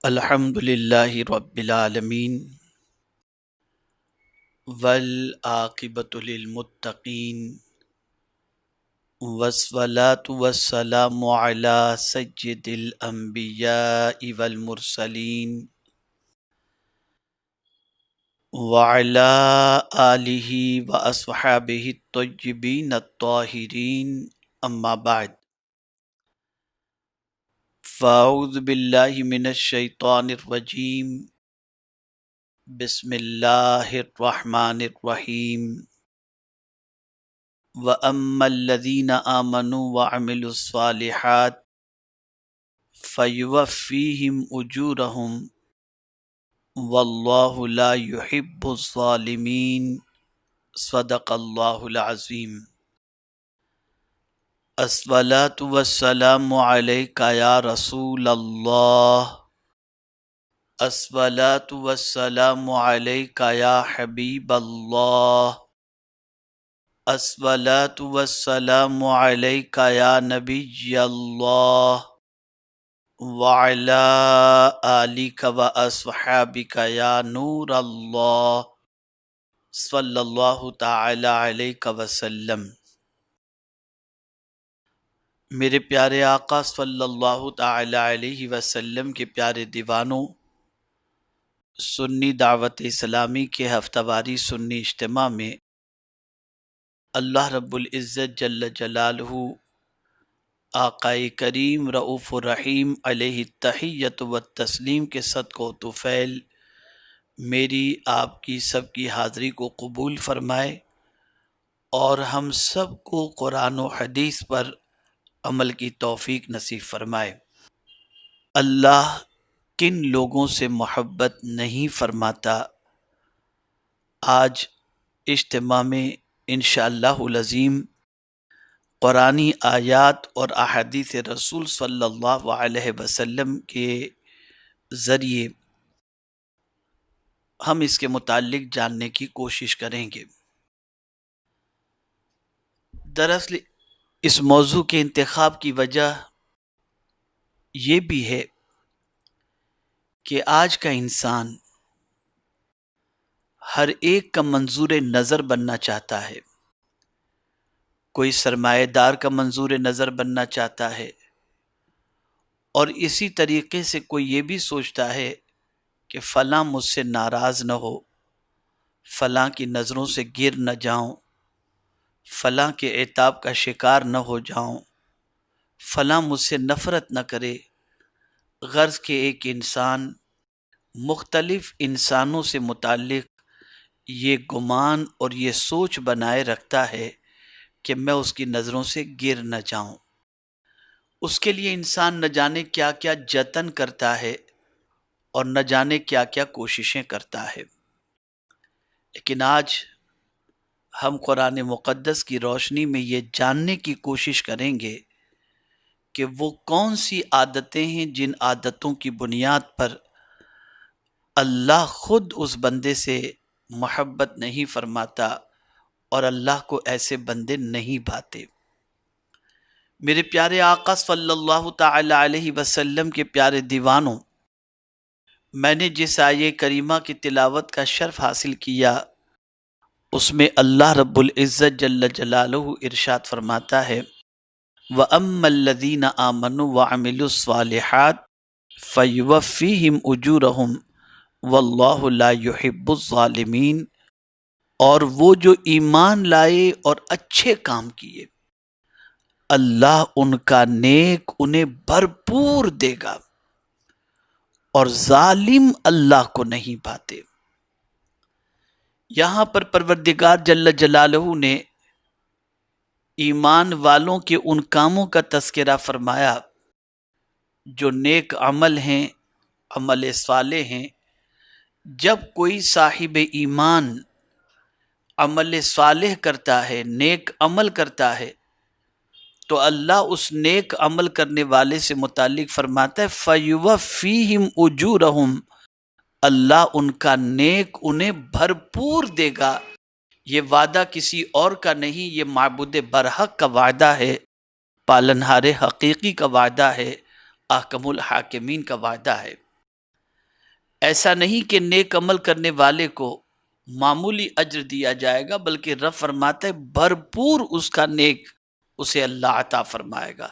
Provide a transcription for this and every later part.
الحمد للہ رب العالمین والعاقبۃ للمتقین والصلاة والسلام علی سید الانبیاء والمرسلین وعلی آلہ واصحابہ الطیبین الطاہرین اما بعد فاعوذ باللہ من الشیطان الرجیم بسم اللہ الرحمن الرحیم وَأَمَّا الَّذِينَ آمَنُوا وَعَمِلُوا الصَّالِحَاتِ فَيُوَفِّيهِمْ أُجُورَهُمْ وَاللَّهُ لَا يُحِبُّ الظَّالِمِينَ صدق اللہ العظیم۔ الصلاۃ والسلام علیک یا رسول اللہ، الصلاۃ والسلام علیک یا حبیب اللہ، الصلاۃ والسلام علیک یا نبی اللہ وعلی آلک واصحابک یا نور اللہ صلی اللہ تعالی علیہ وسلم۔ میرے پیارے آقا صلی اللہ تعالی علیہ وسلم کے پیارے دیوانوں، سنی دعوت اسلامی کے ہفتہ واری سنی اجتماع میں اللہ رب العزت جل جلالہ آقائے کریم رؤوف الرحیم علیہ التحیۃ والتسلیم کے صدقہ و طفیل میری آپ کی سب کی حاضری کو قبول فرمائے اور ہم سب کو قرآن و حدیث پر عمل کی توفیق نصیب فرمائے۔ اللہ کن لوگوں سے محبت نہیں فرماتا، آج اجتماع میں انشاءاللہ العظیم قرآنی آیات اور احادیث رسول صلی اللہ علیہ وسلم کے ذریعے ہم اس کے متعلق جاننے کی کوشش کریں گے۔ دراصل اس موضوع کے انتخاب کی وجہ یہ بھی ہے کہ آج کا انسان ہر ایک کا منظور نظر بننا چاہتا ہے، کوئی سرمایہ دار کا منظور نظر بننا چاہتا ہے، اور اسی طریقے سے کوئی یہ بھی سوچتا ہے کہ فلاں مجھ سے ناراض نہ ہو، فلاں کی نظروں سے گر نہ جاؤں، فلاں کے عتاب کا شکار نہ ہو جاؤں، فلاں مجھ سے نفرت نہ کرے۔ غرض کہ ایک انسان مختلف انسانوں سے متعلق یہ گمان اور یہ سوچ بنائے رکھتا ہے کہ میں اس کی نظروں سے گر نہ جاؤں۔ اس کے لیے انسان نہ جانے کیا کیا جتن کرتا ہے اور نہ جانے کیا کیا کوششیں کرتا ہے، لیکن آج ہم قرآن مقدس کی روشنی میں یہ جاننے کی کوشش کریں گے کہ وہ کون سی عادتیں ہیں جن عادتوں کی بنیاد پر اللہ خود اس بندے سے محبت نہیں فرماتا اور اللہ کو ایسے بندے نہیں بھاتے۔ میرے پیارے آقا صلی اللہ تعالی علیہ وسلم کے پیارے دیوانوں، میں نے جس آیہ کریمہ کی تلاوت کا شرف حاصل کیا اس میں اللہ رب العزت جل جلالہ ارشاد فرماتا ہے وَأَمَّا الَّذِينَ آمَنُوا وَعَمِلُوا الصَّالِحَاتِ فَيُوَفِّيهِمْ أُجُورَهُمْ وَاللَّهُ لَا يُحِبُّ الظَّالِمِينَ، اور وہ جو ایمان لائے اور اچھے کام کیے اللہ ان کا نیک انہیں بھرپور دے گا، اور ظالم اللہ کو نہیں پاتے۔ یہاں پر پروردگار جل جلالہ نے ایمان والوں کے ان کاموں کا تذکرہ فرمایا جو نیک عمل ہیں، عمل صالح ہیں۔ جب کوئی صاحب ایمان عمل صالح کرتا ہے، نیک عمل کرتا ہے، تو اللہ اس نیک عمل کرنے والے سے متعلق فرماتا ہے فَيُوَفِّيهِمْ أُجُورَهُمْ، اللہ ان کا نیک انہیں بھرپور دے گا۔ یہ وعدہ کسی اور کا نہیں، یہ معبود برحق کا وعدہ ہے، پالنہار حقیقی کا وعدہ ہے، احکم الحاکمین کا وعدہ ہے۔ ایسا نہیں کہ نیک عمل کرنے والے کو معمولی اجر دیا جائے گا، بلکہ رب فرماتا ہے بھرپور اس کا نیک اسے اللہ عطا فرمائے گا۔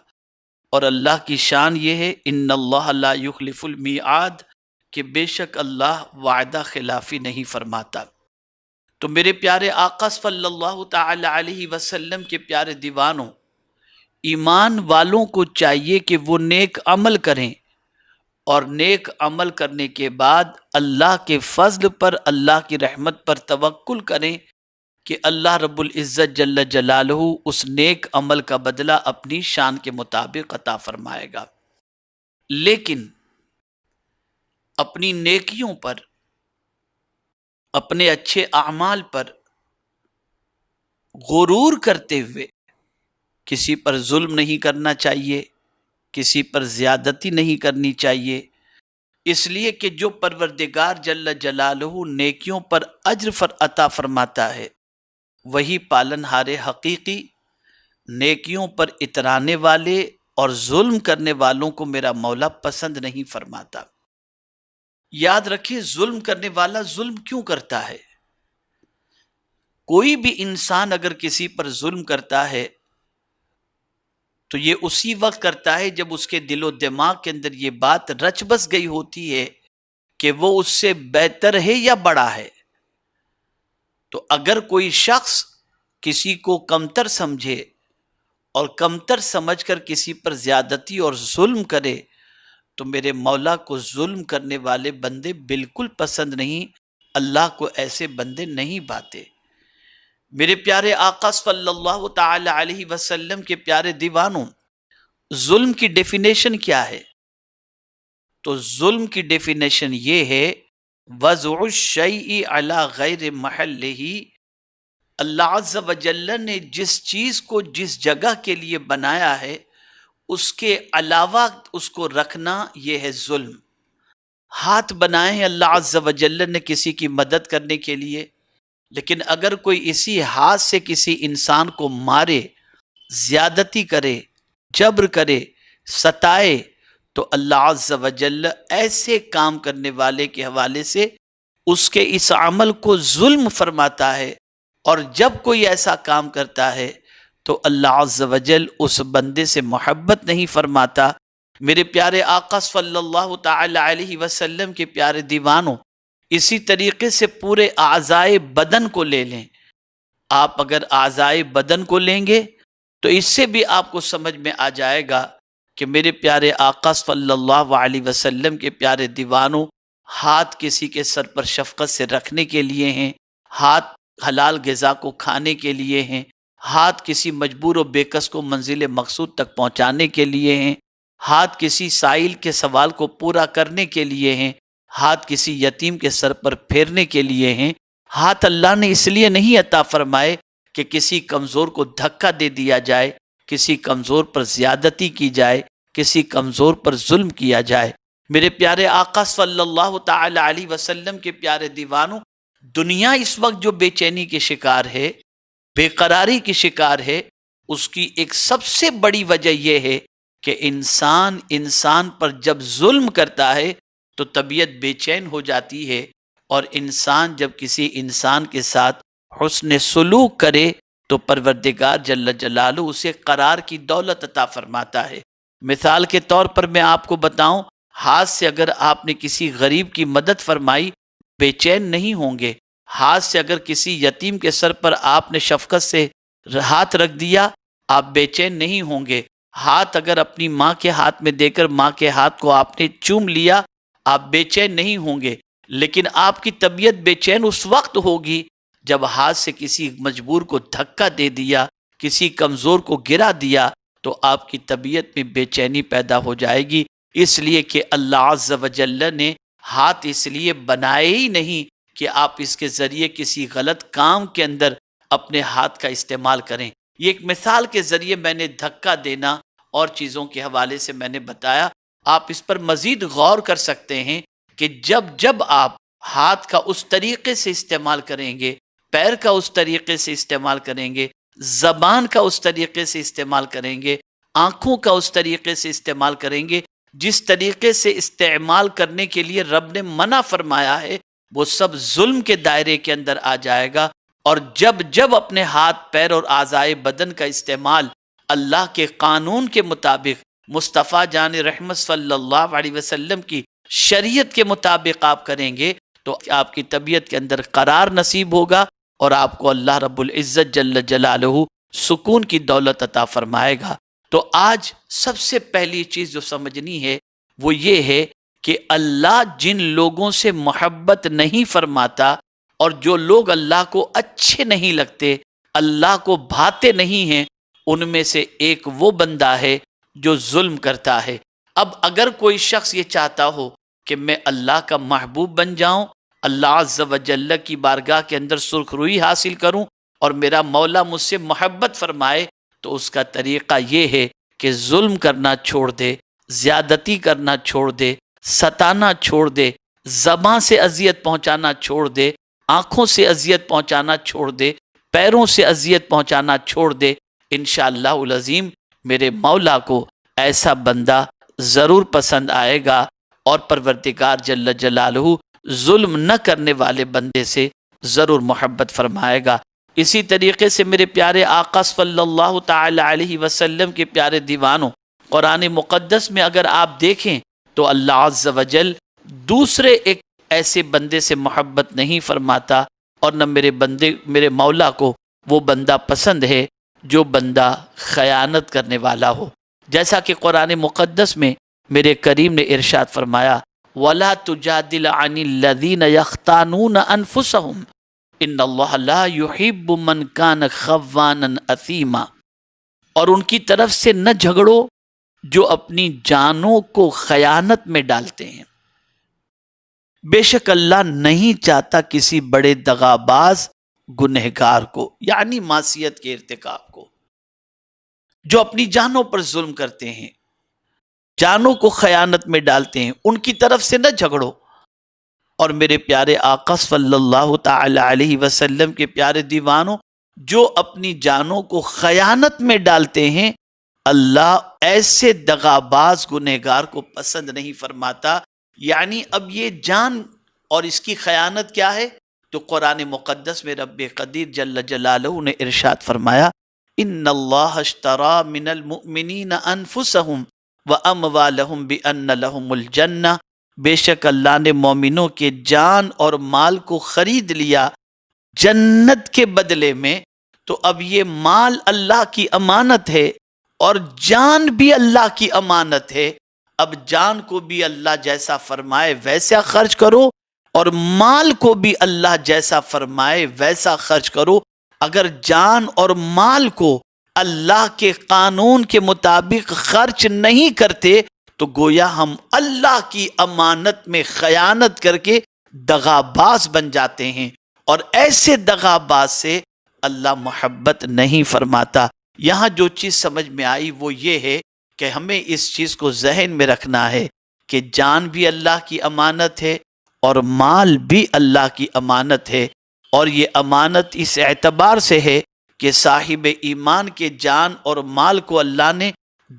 اور اللہ کی شان یہ ہے ان اللہ لا یخلف المیعاد، کہ بے شک اللہ وعدہ خلافی نہیں فرماتا۔ تو میرے پیارے آقا صلی اللہ تعالی علیہ وسلم کے پیارے دیوانوں، ایمان والوں کو چاہیے کہ وہ نیک عمل کریں، اور نیک عمل کرنے کے بعد اللہ کے فضل پر، اللہ کی رحمت پر توکل کریں کہ اللہ رب العزت جل جلالہ اس نیک عمل کا بدلہ اپنی شان کے مطابق عطا فرمائے گا۔ لیکن اپنی نیکیوں پر، اپنے اچھے اعمال پر غرور کرتے ہوئے کسی پر ظلم نہیں کرنا چاہیے، کسی پر زیادتی نہیں کرنی چاہیے، اس لیے کہ جو پروردگار جل جلالہ نیکیوں پر اجر عطا فرماتا ہے، وہی پالنہار حقیقی نیکیوں پر اترانے والے اور ظلم کرنے والوں کو میرا مولا پسند نہیں فرماتا۔ یاد رکھیں، ظلم کرنے والا ظلم کیوں کرتا ہے؟ کوئی بھی انسان اگر کسی پر ظلم کرتا ہے تو یہ اسی وقت کرتا ہے جب اس کے دل و دماغ کے اندر یہ بات رچ بس گئی ہوتی ہے کہ وہ اس سے بہتر ہے یا بڑا ہے۔ تو اگر کوئی شخص کسی کو کمتر سمجھے اور کمتر سمجھ کر کسی پر زیادتی اور ظلم کرے تو میرے مولا کو ظلم کرنے والے بندے بالکل پسند نہیں، اللہ کو ایسے بندے نہیں بھاتے۔ میرے پیارے آقا صلی اللہ تعالی علیہ وسلم کے پیارے دیوانوں، ظلم کی ڈیفینیشن کیا ہے؟ تو ظلم کی ڈیفینیشن یہ ہے وضع الشیء علی غیر محلہ، اللہ عز و جل نے جس چیز کو جس جگہ کے لیے بنایا ہے اس کے علاوہ اس کو رکھنا، یہ ہے ظلم۔ ہاتھ بنائے ہیں اللہ عز و جل نے کسی کی مدد کرنے کے لیے، لیکن اگر کوئی اسی ہاتھ سے کسی انسان کو مارے، زیادتی کرے، جبر کرے، ستائے، تو اللہ عز و جل ایسے کام کرنے والے کے حوالے سے اس کے اس عمل کو ظلم فرماتا ہے۔ اور جب کوئی ایسا کام کرتا ہے تو اللہ عز و جل اس بندے سے محبت نہیں فرماتا۔ میرے پیارے آقا صلی اللہ تعالی علیہ وسلم کے پیارے دیوانوں، اسی طریقے سے پورے اعضائے بدن کو لے لیں۔ آپ اگر اعضائے بدن کو لیں گے تو اس سے بھی آپ کو سمجھ میں آ جائے گا کہ میرے پیارے آقا صلی اللہ علیہ وسلم کے پیارے دیوانوں، ہاتھ کسی کے سر پر شفقت سے رکھنے کے لیے ہیں، ہاتھ حلال غذا کو کھانے کے لیے ہیں، ہاتھ کسی مجبور و بےکس کو منزل مقصود تک پہنچانے کے لیے ہیں، ہاتھ کسی سائل کے سوال کو پورا کرنے کے لیے ہیں، ہاتھ کسی یتیم کے سر پر پھیرنے کے لیے ہیں۔ ہاتھ اللہ نے اس لیے نہیں عطا فرمائے کہ کسی کمزور کو دھکا دے دیا جائے، کسی کمزور پر زیادتی کی جائے، کسی کمزور پر ظلم کیا جائے۔ میرے پیارے آقا صلی اللہ تعالی علیہ وسلم کے پیارے دیوانوں، دنیا اس وقت جو بے چینی کے شکار ہے، بے قراری کی شکار ہے، اس کی ایک سب سے بڑی وجہ یہ ہے کہ انسان پر جب ظلم کرتا ہے تو طبیعت بے چین ہو جاتی ہے، اور انسان جب کسی انسان کے ساتھ حسن سلوک کرے تو پروردگار جل جلالہ اسے قرار کی دولت عطا فرماتا ہے۔ مثال کے طور پر میں آپ کو بتاؤں، ہاتھ سے اگر آپ نے کسی غریب کی مدد فرمائی، بے چین نہیں ہوں گے۔ ہاتھ سے اگر کسی یتیم کے سر پر آپ نے شفقت سے ہاتھ رکھ دیا، آپ بے چین نہیں ہوں گے۔ ہاتھ اگر اپنی ماں کے ہاتھ میں دے کر ماں کے ہاتھ کو آپ نے چوم لیا، آپ بے چین نہیں ہوں گے۔ لیکن آپ کی طبیعت بے چین اس وقت ہوگی جب ہاتھ سے کسی مجبور کو دھکا دے دیا، کسی کمزور کو گرا دیا، تو آپ کی طبیعت میں بے چینی پیدا ہو جائے گی۔ اس لیے کہ اللہ عز و جل نے ہاتھ اس لیے بنائے ہی نہیں کہ آپ اس کے ذریعے کسی غلط کام کے اندر اپنے ہاتھ کا استعمال کریں۔ یہ ایک مثال کے ذریعے میں نے دھکا دینا اور چیزوں کے حوالے سے میں نے بتایا۔ آپ اس پر مزید غور کر سکتے ہیں کہ جب آپ ہاتھ کا اس طریقے سے استعمال کریں گے، پیر کا اس طریقے سے استعمال کریں گے، زبان کا اس طریقے سے استعمال کریں گے، آنکھوں کا اس طریقے سے استعمال کریں گے، جس طریقے سے استعمال کرنے کے لیے رب نے منع فرمایا ہے وہ سب ظلم کے دائرے کے اندر آ جائے گا۔ اور جب اپنے ہاتھ پیر اور اعضائے بدن کا استعمال اللہ کے قانون کے مطابق، مصطفیٰ جان رحمت صلی اللہ علیہ وسلم کی شریعت کے مطابق آپ کریں گے تو آپ کی طبیعت کے اندر قرار نصیب ہوگا اور آپ کو اللہ رب العزت جل جلالہ سکون کی دولت عطا فرمائے گا۔ تو آج سب سے پہلی چیز جو سمجھنی ہے وہ یہ ہے کہ اللہ جن لوگوں سے محبت نہیں فرماتا اور جو لوگ اللہ کو اچھے نہیں لگتے، اللہ کو بھاتے نہیں ہیں، ان میں سے ایک وہ بندہ ہے جو ظلم کرتا ہے۔ اب اگر کوئی شخص یہ چاہتا ہو کہ میں اللہ کا محبوب بن جاؤں، اللہ عز و جل کی بارگاہ کے اندر سرخ روئی حاصل کروں اور میرا مولا مجھ سے محبت فرمائے، تو اس کا طریقہ یہ ہے کہ ظلم کرنا چھوڑ دے، زیادتی کرنا چھوڑ دے، ستانا چھوڑ دے، زبان سے اذیت پہنچانا چھوڑ دے، آنکھوں سے اذیت پہنچانا چھوڑ دے، پیروں سے اذیت پہنچانا چھوڑ دے۔ انشاءاللہ العظیم میرے مولا کو ایسا بندہ ضرور پسند آئے گا اور پروردگار جل جلالہ ظلم نہ کرنے والے بندے سے ضرور محبت فرمائے گا۔ اسی طریقے سے میرے پیارے آقا صلی اللہ تعالی علیہ وسلم کے پیارے دیوانوں، قرآن مقدس میں اگر آپ دیکھیں تو اللہ عز و جل دوسرے ایک ایسے بندے سے محبت نہیں فرماتا، اور نہ میرے مولا کو وہ بندہ پسند ہے جو بندہ خیانت کرنے والا ہو۔ جیسا کہ قرآن مقدس میں میرے کریم نے ارشاد فرمایا وَلَا تُجَادِلْ عَنِ الَّذِينَ يَخْتَانُونَ أَنفُسَهُمْ ان اللہ لا يحب من کان خوانا اثیما، اور ان کی طرف سے نہ جھگڑو جو اپنی جانوں کو خیانت میں ڈالتے ہیں۔ بے شک اللہ نہیں چاہتا کسی بڑے دغاباز گنہگار کو، یعنی معصیت کے ارتکاب کو، جو اپنی جانوں پر ظلم کرتے ہیں، جانوں کو خیانت میں ڈالتے ہیں، ان کی طرف سے نہ جھگڑو۔ اور میرے پیارے آقا صلی اللہ تعالی علیہ وسلم کے پیارے دیوانوں، جو اپنی جانوں کو خیانت میں ڈالتے ہیں، اللہ ایسے دغاباز گنہگار کو پسند نہیں فرماتا۔ یعنی اب یہ جان اور اس کی خیانت کیا ہے؟ تو قرآن مقدس میں رب قدیر جل جلالہ نے ارشاد فرمایا ان اللہ اشترى من المؤمنین انفسهم واموالهم بان لهم الجنہ، بے شک اللہ نے مومنوں کے جان اور مال کو خرید لیا جنت کے بدلے میں۔ تو اب یہ مال اللہ کی امانت ہے اور جان بھی اللہ کی امانت ہے۔ اب جان کو بھی اللہ جیسا فرمائے ویسا خرچ کرو اور مال کو بھی اللہ جیسا فرمائے ویسا خرچ کرو۔ اگر جان اور مال کو اللہ کے قانون کے مطابق خرچ نہیں کرتے تو گویا ہم اللہ کی امانت میں خیانت کر کے دغاباز بن جاتے ہیں، اور ایسے دغاباز سے اللہ محبت نہیں فرماتا۔ یہاں جو چیز سمجھ میں آئی وہ یہ ہے کہ ہمیں اس چیز کو ذہن میں رکھنا ہے کہ جان بھی اللہ کی امانت ہے اور مال بھی اللہ کی امانت ہے، اور یہ امانت اس اعتبار سے ہے کہ صاحب ایمان کے جان اور مال کو اللہ نے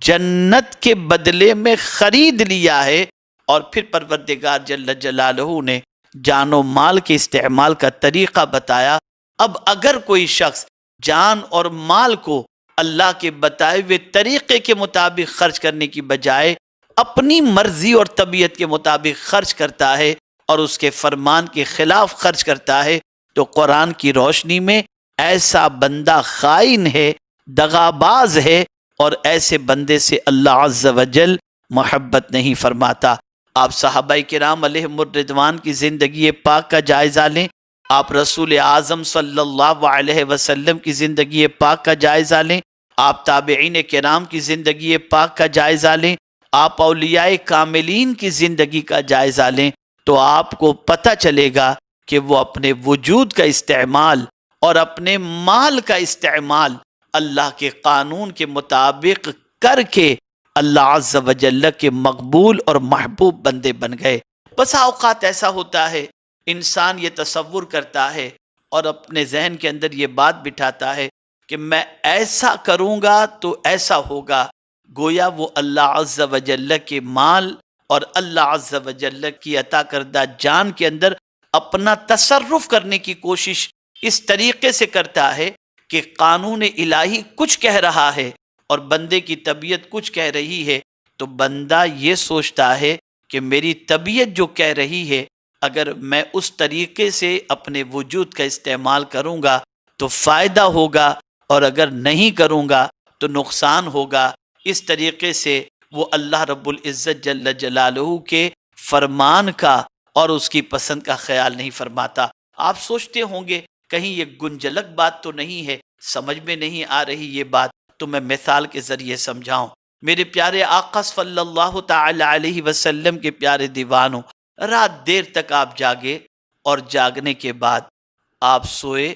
جنت کے بدلے میں خرید لیا ہے، اور پھر پروردگار جل جلالہ نے جان و مال کے استعمال کا طریقہ بتایا۔ اب اگر کوئی شخص جان اور مال کو اللہ کے بتائے ہوئے طریقے کے مطابق خرچ کرنے کی بجائے اپنی مرضی اور طبیعت کے مطابق خرچ کرتا ہے اور اس کے فرمان کے خلاف خرچ کرتا ہے، تو قرآن کی روشنی میں ایسا بندہ خائن ہے، دغاباز ہے، اور ایسے بندے سے اللہ عز و جل محبت نہیں فرماتا۔ آپ صحابہ کرام علیہم الرضوان کی زندگی پاک کا جائزہ لیں، آپ رسول اعظم صلی اللہ علیہ وسلم کی زندگی پاک کا جائزہ لیں، آپ تابعین کرام کی زندگی پاک کا جائزہ لیں، آپ اولیاء کاملین کی زندگی کا جائزہ لیں، تو آپ کو پتہ چلے گا کہ وہ اپنے وجود کا استعمال اور اپنے مال کا استعمال اللہ کے قانون کے مطابق کر کے اللہ عز و جل کے مقبول اور محبوب بندے بن گئے۔ بس اوقات ایسا ہوتا ہے انسان یہ تصور کرتا ہے اور اپنے ذہن کے اندر یہ بات بٹھاتا ہے کہ میں ایسا کروں گا تو ایسا ہوگا، گویا وہ اللہ عز و جل کے مال اور اللہ عز و جل کی عطا کردہ جان کے اندر اپنا تصرف کرنے کی کوشش اس طریقے سے کرتا ہے کہ قانون الہی کچھ کہہ رہا ہے اور بندے کی طبیعت کچھ کہہ رہی ہے، تو بندہ یہ سوچتا ہے کہ میری طبیعت جو کہہ رہی ہے اگر میں اس طریقے سے اپنے وجود کا استعمال کروں گا تو فائدہ ہوگا، اور اگر نہیں کروں گا تو نقصان ہوگا۔ اس طریقے سے وہ اللہ رب العزت جل جلالہ کے فرمان کا اور اس کی پسند کا خیال نہیں فرماتا۔ آپ سوچتے ہوں گے کہیں یہ گنجلک بات تو نہیں ہے، سمجھ میں نہیں آ رہی یہ بات، تو میں مثال کے ذریعے سمجھاؤں۔ میرے پیارے آقا صلی اللہ تعالی علیہ وسلم کے پیارے دیوانوں، رات دیر تک آپ جاگے اور جاگنے کے بعد آپ سوئے،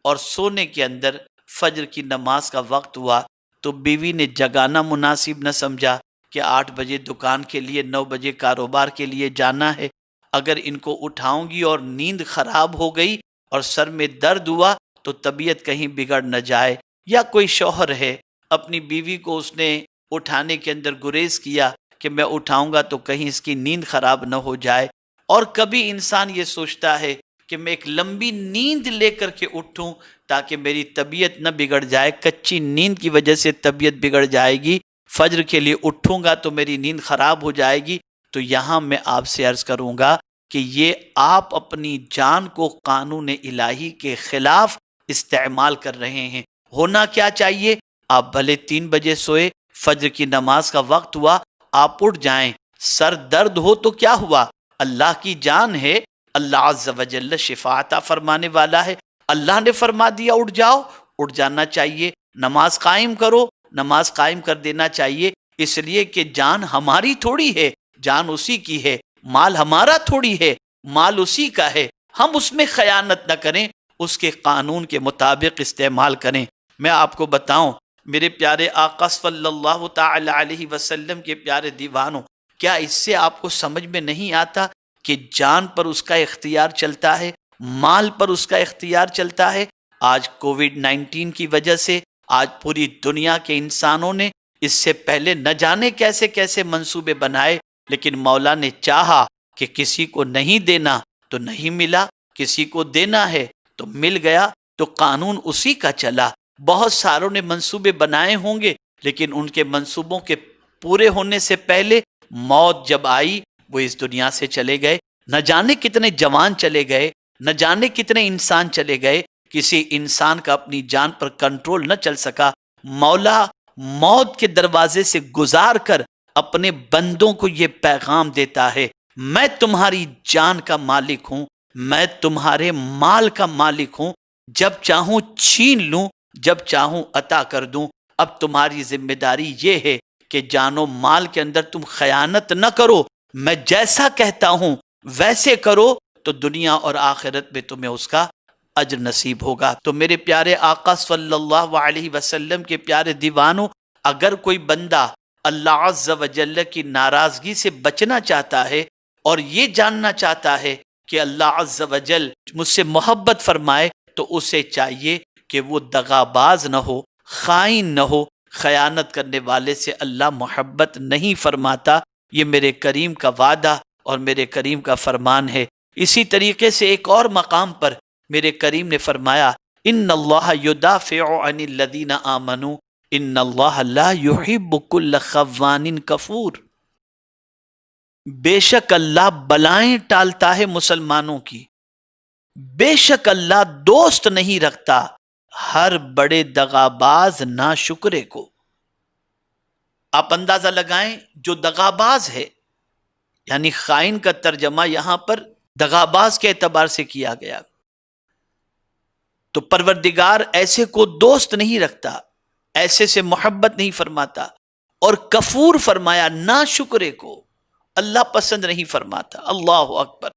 اور سونے کے اندر فجر کی نماز کا وقت ہوا تو بیوی نے جگانا مناسب نہ سمجھا کہ 8 بجے دکان کے لیے 9 بجے کاروبار کے لیے جانا ہے، اگر ان کو اٹھاؤں گی اور نیند خراب ہو گئی اور سر میں درد ہوا تو طبیعت کہیں بگڑ نہ جائے۔ یا کوئی شوہر ہے، اپنی بیوی کو اس نے اٹھانے کے اندر گریز کیا کہ میں اٹھاؤں گا تو کہیں اس کی نیند خراب نہ ہو جائے، اور کبھی انسان یہ سوچتا ہے کہ میں ایک لمبی نیند لے کر کے اٹھوں تاکہ میری طبیعت نہ بگڑ جائے، کچی نیند کی وجہ سے طبیعت بگڑ جائے گی، فجر کے لیے اٹھوں گا تو میری نیند خراب ہو جائے گی۔ تو یہاں میں آپ سے عرض کروں گا کہ یہ آپ اپنی جان کو قانون الہی کے خلاف استعمال کر رہے ہیں۔ ہونا کیا چاہیے؟ آپ بھلے 3 بجے سوئے، فجر کی نماز کا وقت ہوا، آپ اٹھ جائیں، سر درد ہو تو کیا ہوا؟ اللہ کی جان ہے، اللہ عز و جل شفا عطا فرمانے والا ہے، اللہ نے فرما دیا اٹھ جاؤ، اٹھ جانا چاہیے۔ نماز قائم کرو، نماز قائم کر دینا چاہیے، اس لیے کہ جان ہماری تھوڑی ہے، جان اسی کی ہے، مال ہمارا تھوڑی ہے، مال اسی کا ہے، ہم اس میں خیانت نہ کریں، اس کے قانون کے مطابق استعمال کریں۔ میں آپ کو بتاؤں میرے پیارے آقا صلی اللہ تعالی علیہ وسلم کے پیارے دیوانوں، کیا اس سے آپ کو سمجھ میں نہیں آتا کہ جان پر اس کا اختیار چلتا ہے، مال پر اس کا اختیار چلتا ہے؟ آج کووڈ-19 کی وجہ سے آج پوری دنیا کے انسانوں نے اس سے پہلے نہ جانے کیسے کیسے منصوبے بنائے، لیکن مولا نے چاہا کہ کسی کو نہیں دینا تو نہیں ملا، کسی کو دینا ہے تو مل گیا، تو قانون اسی کا چلا۔ بہت ساروں نے منصوبے بنائے ہوں گے، لیکن ان کے منصوبوں کے پورے ہونے سے پہلے موت جب آئی وہ اس دنیا سے چلے گئے۔ نہ جانے کتنے جوان چلے گئے، نہ جانے کتنے انسان چلے گئے، کسی انسان کا اپنی جان پر کنٹرول نہ چل سکا۔ مولا موت کے دروازے سے گزار کر اپنے بندوں کو یہ پیغام دیتا ہے، میں تمہاری جان کا مالک ہوں، میں تمہارے مال کا مالک ہوں، جب چاہوں چھین لوں، جب چاہوں عطا کر دوں۔ اب تمہاری ذمہ داری یہ ہے کہ جان و مال کے اندر تم خیانت نہ کرو، میں جیسا کہتا ہوں ویسے کرو، تو دنیا اور آخرت میں تمہیں اس کا اجر نصیب ہوگا۔ تو میرے پیارے آقا صلی اللہ علیہ وسلم کے پیارے دیوانوں، اگر کوئی بندہ اللہ عز و جل کی ناراضگی سے بچنا چاہتا ہے اور یہ جاننا چاہتا ہے کہ اللہ عز و جل مجھ سے محبت فرمائے، تو اسے چاہیے کہ وہ دغاباز نہ ہو، خائن نہ ہو۔ خیانت کرنے والے سے اللہ محبت نہیں فرماتا، یہ میرے کریم کا وعدہ اور میرے کریم کا فرمان ہے۔ اسی طریقے سے ایک اور مقام پر میرے کریم نے فرمایا، ان اللہ یدافع عن الذین آمنوا ان اللہ لا یحب کل خوان کفور۔ بے شک اللہ بلائیں ٹالتا ہے مسلمانوں کی، بے شک اللہ دوست نہیں رکھتا ہر بڑے دغاباز ناشکرے کو۔ آپ اندازہ لگائیں، جو دغاباز ہے، یعنی خائن کا ترجمہ یہاں پر دغاباز کے اعتبار سے کیا گیا، تو پروردگار ایسے کو دوست نہیں رکھتا، ایسے سے محبت نہیں فرماتا، اور کفور فرمایا ناشکرے کو اللہ پسند نہیں فرماتا۔ اللہ اکبر۔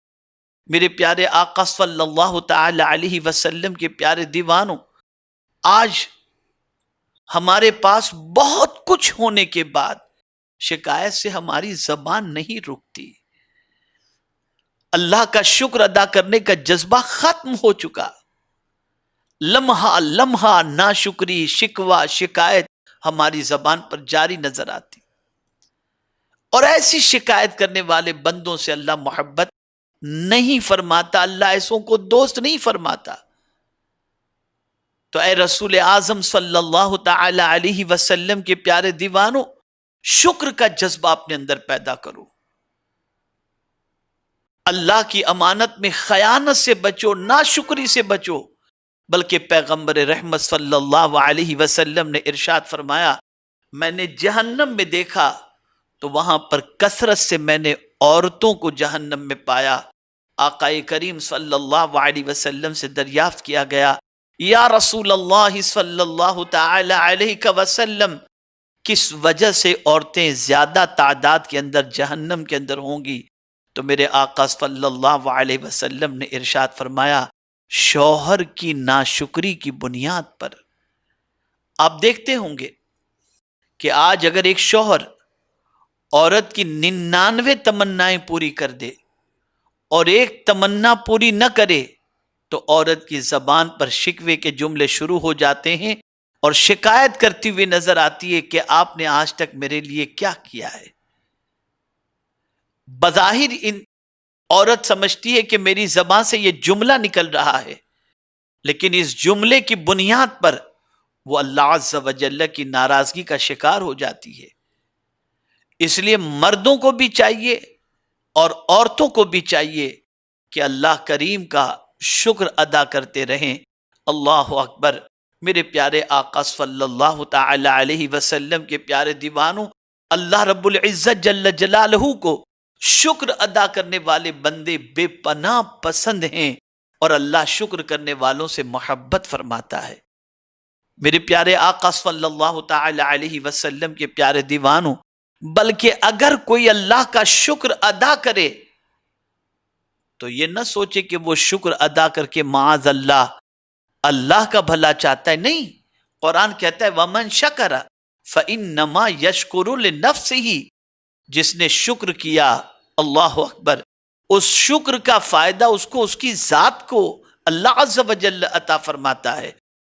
میرے پیارے آقا صلی اللہ تعالی علیہ وسلم کے پیارے دیوانوں، آج ہمارے پاس بہت کچھ ہونے کے بعد شکایت سے ہماری زبان نہیں رکتی، اللہ کا شکر ادا کرنے کا جذبہ ختم ہو چکا، لمحہ لمحہ ناشکری، شکوہ، شکایت ہماری زبان پر جاری نظر آتی، اور ایسی شکایت کرنے والے بندوں سے اللہ محبت نہیں فرماتا، اللہ ایسوں کو دوست نہیں فرماتا۔ تو اے رسول اعظم صلی اللہ تعالی علیہ وسلم کے پیارے دیوانوں، شکر کا جذبہ اپنے اندر پیدا کرو، اللہ کی امانت میں خیانت سے بچو، ناشکری سے بچو۔ بلکہ پیغمبر رحمت صلی اللہ علیہ وسلم نے ارشاد فرمایا، میں نے جہنم میں دیکھا تو وہاں پر کثرت سے میں نے عورتوں کو جہنم میں پایا۔ آقا کریم صلی اللہ علیہ وسلم سے دریافت کیا گیا، یا رسول اللہ صلی اللہ تعالی علیہ وسلم، کس وجہ سے عورتیں زیادہ تعداد کے اندر جہنم کے اندر ہوں گی؟ تو میرے آقا صلی اللہ علیہ وسلم نے ارشاد فرمایا، شوہر کی ناشکری کی بنیاد پر۔ آپ دیکھتے ہوں گے کہ آج اگر ایک شوہر عورت کی 99 تمنائیں پوری کر دے اور ایک تمنا پوری نہ کرے تو عورت کی زبان پر شکوے کے جملے شروع ہو جاتے ہیں اور شکایت کرتی ہوئی نظر آتی ہے کہ آپ نے آج تک میرے لیے کیا کیا ہے۔ بظاہر عورت سمجھتی ہے کہ میری زبان سے یہ جملہ نکل رہا ہے، لیکن اس جملے کی بنیاد پر وہ اللہ عز و جل کی ناراضگی کا شکار ہو جاتی ہے۔ اس لیے مردوں کو بھی چاہیے اور عورتوں کو بھی چاہیے کہ اللہ کریم کا شکر ادا کرتے رہیں۔ اللہ اکبر۔ میرے پیارے آقا صلی اللہ تعالی علیہ وسلم کے پیارے دیوانوں، اللہ رب العزت جل جلالہ کو شکر ادا کرنے والے بندے بے پناہ پسند ہیں، اور اللہ شکر کرنے والوں سے محبت فرماتا ہے۔ میرے پیارے آقا صلی اللہ تعالی علیہ وسلم کے پیارے دیوانوں، بلکہ اگر کوئی اللہ کا شکر ادا کرے تو یہ نہ سوچے کہ وہ شکر ادا کر کے معاذ اللہ اللہ کا بھلا چاہتا ہے، نہیں۔ قرآن کہتا ہے وَمَن شَكَرَ فَإِنَّمَا يَشْكُرُ لِنَفْسِهِ، جس نے شکر کیا، اللہ اکبر، اس شکر کا فائدہ اس کو، اس کی ذات کو اللہ عز و جل عطا فرماتا ہے۔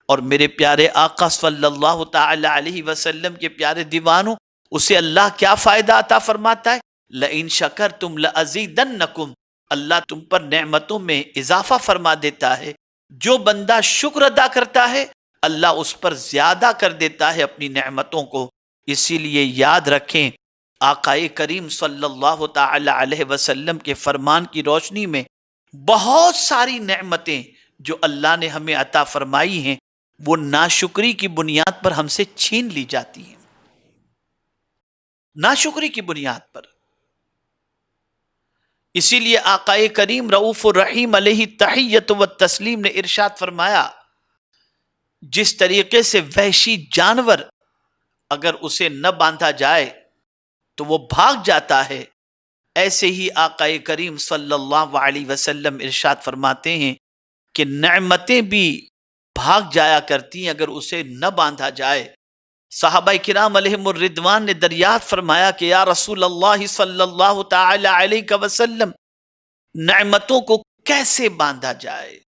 اور میرے پیارے آقا صلی اللہ تعالی علیہ وسلم کے پیارے دیوانوں، اسے اللہ کیا فائدہ عطا فرماتا ہے؟ لَإِن شَكَرْتُمْ لَأَزِيدَنَّكُمْ، اللہ تم پر نعمتوں میں اضافہ فرما دیتا ہے۔ جو بندہ شکر ادا کرتا ہے اللہ اس پر زیادہ کر دیتا ہے اپنی نعمتوں کو۔ اسی لیے یاد رکھیں، آقا کریم صلی اللہ تعالی علیہ وسلم کے فرمان کی روشنی میں بہت ساری نعمتیں جو اللہ نے ہمیں عطا فرمائی ہیں وہ ناشکری کی بنیاد پر ہم سے چھین لی جاتی ہیں، ناشکری کی بنیاد پر۔ اسی لیے آقا کریم رؤوف الرحیم علیہ تحیت و تسلیم نے ارشاد فرمایا، جس طریقے سے وحشی جانور اگر اسے نہ باندھا جائے تو وہ بھاگ جاتا ہے، ایسے ہی آقا کریم صلی اللہ علیہ وسلم ارشاد فرماتے ہیں کہ نعمتیں بھی بھاگ جایا کرتی ہیں اگر اسے نہ باندھا جائے۔ صحابہ کرام علیہم الرضوان نے دریافت فرمایا کہ یا رسول اللہ صلی اللہ تعالی علیہ وسلم، نعمتوں کو کیسے باندھا جائے؟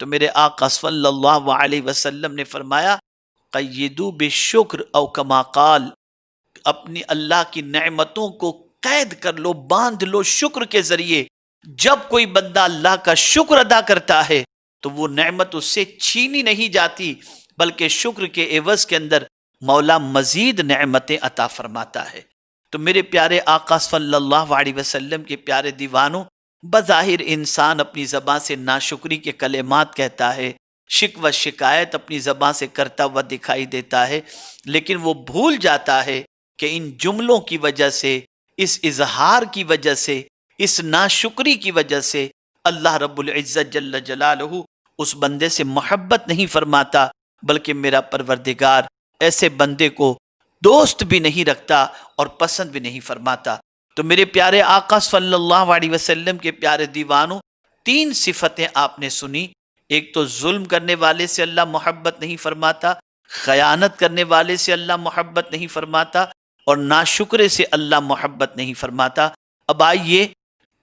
تو میرے آقا صلی اللہ علیہ وسلم نے فرمایا قیدوا بالشکر او کما قال، اپنی اللہ کی نعمتوں کو قید کر لو، باندھ لو شکر کے ذریعے۔ جب کوئی بندہ اللہ کا شکر ادا کرتا ہے تو وہ نعمت اس سے چھینی نہیں جاتی، بلکہ شکر کے عوض کے اندر مولا مزید نعمتیں عطا فرماتا ہے۔ تو میرے پیارے آقا صلی اللہ علیہ وسلم کے پیارے دیوانوں، بظاہر انسان اپنی زبان سے ناشکری کے کلمات کہتا ہے، شکوہ شکایت اپنی زبان سے کرتا ہوا دکھائی دیتا ہے، لیکن وہ بھول جاتا ہے کہ ان جملوں کی وجہ سے، اس اظہار کی وجہ سے، اس ناشکری کی وجہ سے اللہ رب العزت جل جلالہ اس بندے سے محبت نہیں فرماتا، بلکہ میرا پروردگار ایسے بندے کو دوست بھی نہیں رکھتا اور پسند بھی نہیں فرماتا۔ تو میرے پیارے آقا صلی اللہ علیہ وسلم کے پیارے دیوانوں، 3 صفتیں آپ نے سنی۔ ایک تو ظلم کرنے والے سے اللہ محبت نہیں فرماتا، خیانت کرنے والے سے اللہ محبت نہیں فرماتا، اور ناشکرے سے اللہ محبت نہیں فرماتا۔ اب آئیے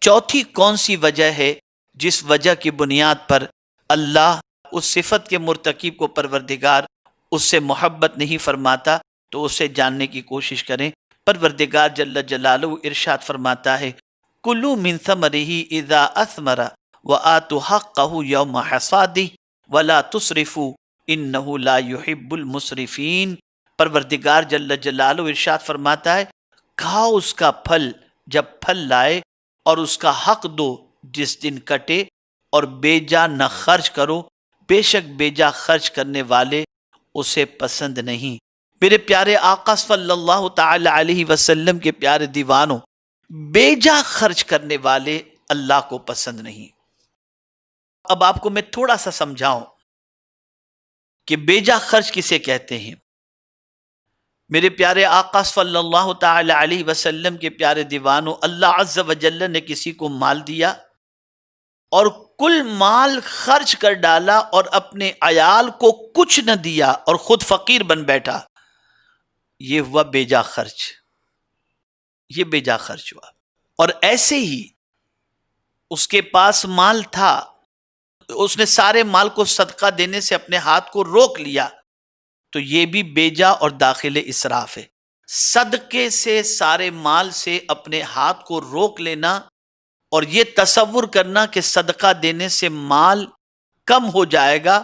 چوتھی کون سی وجہ ہے جس وجہ کی بنیاد پر اللہ اس صفت کے مرتکب کو پروردگار اس سے محبت نہیں فرماتا؟ تو اسے جاننے کی کوشش کریں۔ پروردگار جل جلالہ ارشاد فرماتا ہے کلوا من ثمرہ اذا اثمر وآتوا حقہ یوم حصادہ ولا تسرفوا انہ لا یحب المسرفین۔ پروردگار جل جلالہ ارشاد فرماتا ہے کھاؤ اس کا پھل جب پھل لائے، اور اس کا حق دو جس دن کٹے، اور بیجا نہ خرچ کرو، بے شک بیجا خرچ کرنے والے اسے پسند نہیں۔ میرے پیارے آقا صلی اللہ تعالی علیہ وسلم کے پیارے دیوانوں، بیجا خرچ کرنے والے اللہ کو پسند نہیں۔ اب آپ کو میں تھوڑا سا سمجھاؤں کہ بیجا خرچ کسے کہتے ہیں۔ میرے پیارے آقا صلی اللہ تعالی علیہ وسلم کے پیارے دیوانوں، اللہ عز و جل نے کسی کو مال دیا اور کل مال خرچ کر ڈالا اور اپنے عیال کو کچھ نہ دیا اور خود فقیر بن بیٹھا، یہ ہوا بیجا خرچ، یہ بیجا خرچ ہوا۔ اور ایسے ہی اس کے پاس مال تھا، اس نے سارے مال کو صدقہ دینے سے اپنے ہاتھ کو روک لیا، تو یہ بھی بیجا اور داخل اسراف ہے۔ صدقے سے، سارے مال سے اپنے ہاتھ کو روک لینا اور یہ تصور کرنا کہ صدقہ دینے سے مال کم ہو جائے گا،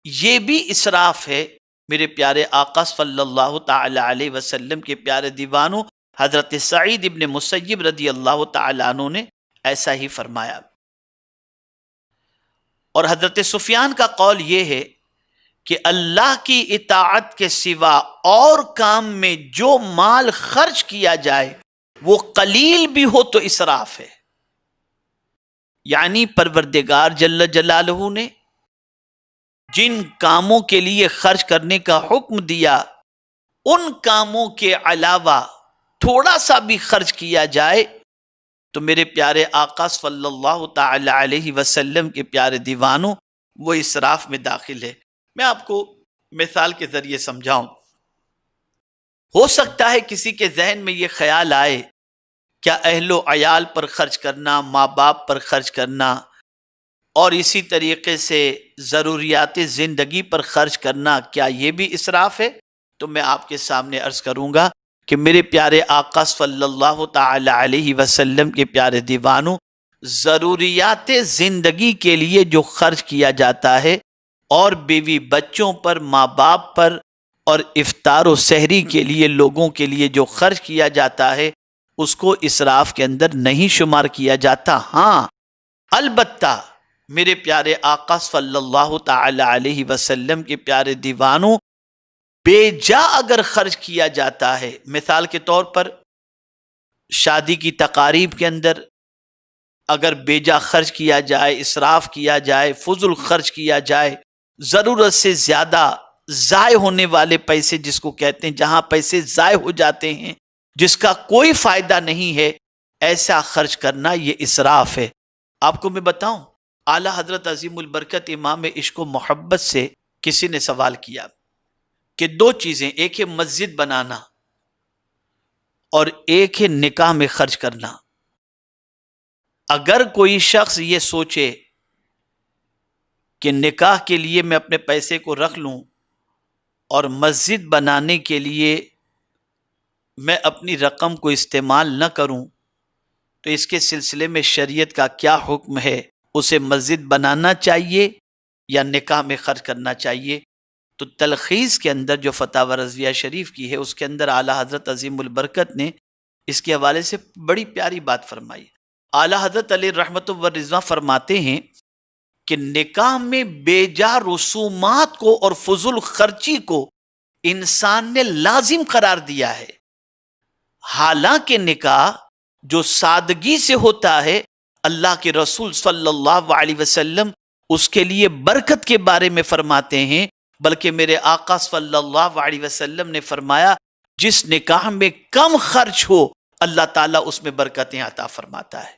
یہ بھی اسراف ہے۔ میرے پیارے آقا صلی اللہ تعالی علیہ وسلم کے پیارے دیوانوں، حضرت سعید ابن مسیب رضی اللہ تعالی عنہ نے ایسا ہی فرمایا۔ اور حضرت سفیان کا قول یہ ہے کہ اللہ کی اطاعت کے سوا اور کام میں جو مال خرچ کیا جائے وہ قلیل بھی ہو تو اسراف ہے۔ یعنی پروردگار جل جلالہ نے جن کاموں کے لیے خرچ کرنے کا حکم دیا، ان کاموں کے علاوہ تھوڑا سا بھی خرچ کیا جائے تو میرے پیارے آقا صلی اللہ تعالی علیہ وسلم کے پیارے دیوانوں، وہ اسراف میں داخل ہے۔ میں آپ کو مثال کے ذریعے سمجھاؤں۔ ہو سکتا ہے کسی کے ذہن میں یہ خیال آئے کیا اہل و عیال پر خرچ کرنا، ماں باپ پر خرچ کرنا، اور اسی طریقے سے ضروریات زندگی پر خرچ کرنا، کیا یہ بھی اسراف ہے؟ تو میں آپ کے سامنے عرض کروں گا کہ میرے پیارے آقا صلی اللہ تعالی علیہ وسلم کے پیارے دیوانوں، ضروریات زندگی کے لیے جو خرچ کیا جاتا ہے اور بیوی بچوں پر، ماں باپ پر، اور افطار و سحری کے لیے لوگوں کے لیے جو خرچ کیا جاتا ہے، اس کو اسراف کے اندر نہیں شمار کیا جاتا۔ ہاں البتہ میرے پیارے آقا صلی اللہ تعالی علیہ وسلم کے پیارے دیوانوں، بے جا اگر خرچ کیا جاتا ہے، مثال کے طور پر شادی کی تقاریب کے اندر اگر بے جا خرچ کیا جائے، اسراف کیا جائے، فضول خرچ کیا جائے، ضرورت سے زیادہ ضائع ہونے والے پیسے جس کو کہتے ہیں، جہاں پیسے ضائع ہو جاتے ہیں جس کا کوئی فائدہ نہیں ہے، ایسا خرچ کرنا یہ اسراف ہے۔ آپ کو میں بتاؤں، اعلیٰ حضرت عظیم البرکت امام عشق و محبت سے کسی نے سوال کیا کہ دو چیزیں، ایک ہے مسجد بنانا اور ایک ہے نکاح میں خرچ کرنا۔ اگر کوئی شخص یہ سوچے کہ نکاح کے لیے میں اپنے پیسے کو رکھ لوں اور مسجد بنانے کے لیے میں اپنی رقم کو استعمال نہ کروں، تو اس کے سلسلے میں شریعت کا کیا حکم ہے؟ اسے مسجد بنانا چاہیے یا نکاح میں خرچ کرنا چاہیے؟ تو تلخیص کے اندر جو فتاوی رضویہ شریف کی ہے، اس کے اندر اعلیٰ حضرت عظیم البرکت نے اس کے حوالے سے بڑی پیاری بات فرمائی۔ اعلیٰ حضرت علیہ رحمت و رضوان فرماتے ہیں کہ نکاح میں بے جا رسومات کو اور فضول خرچی کو انسان نے لازم قرار دیا ہے، حالانکہ نکاح جو سادگی سے ہوتا ہے، اللہ کے رسول صلی اللہ علیہ وسلم اس کے لیے برکت کے بارے میں فرماتے ہیں، بلکہ میرے آقا صلی اللہ علیہ وسلم نے فرمایا جس نکاح میں کم خرچ ہو اللہ تعالیٰ اس میں برکتیں عطا فرماتا ہے۔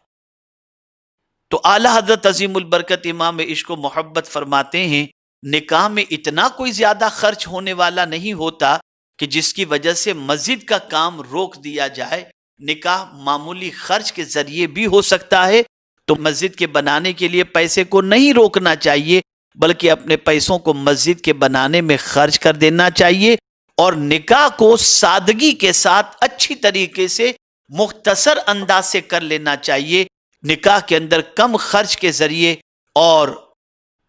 تو اعلیٰ حضرت عظیم البرکت امام عشق و محبت فرماتے ہیں نکاح میں اتنا کوئی زیادہ خرچ ہونے والا نہیں ہوتا کہ جس کی وجہ سے مسجد کا کام روک دیا جائے۔ نکاح معمولی خرچ کے ذریعے بھی ہو سکتا ہے، تو مسجد کے بنانے کے لیے پیسے کو نہیں روکنا چاہیے، بلکہ اپنے پیسوں کو مسجد کے بنانے میں خرچ کر دینا چاہیے، اور نکاح کو سادگی کے ساتھ اچھی طریقے سے مختصر انداز سے کر لینا چاہیے. نکاح کے اندر کم خرچ کے ذریعے اور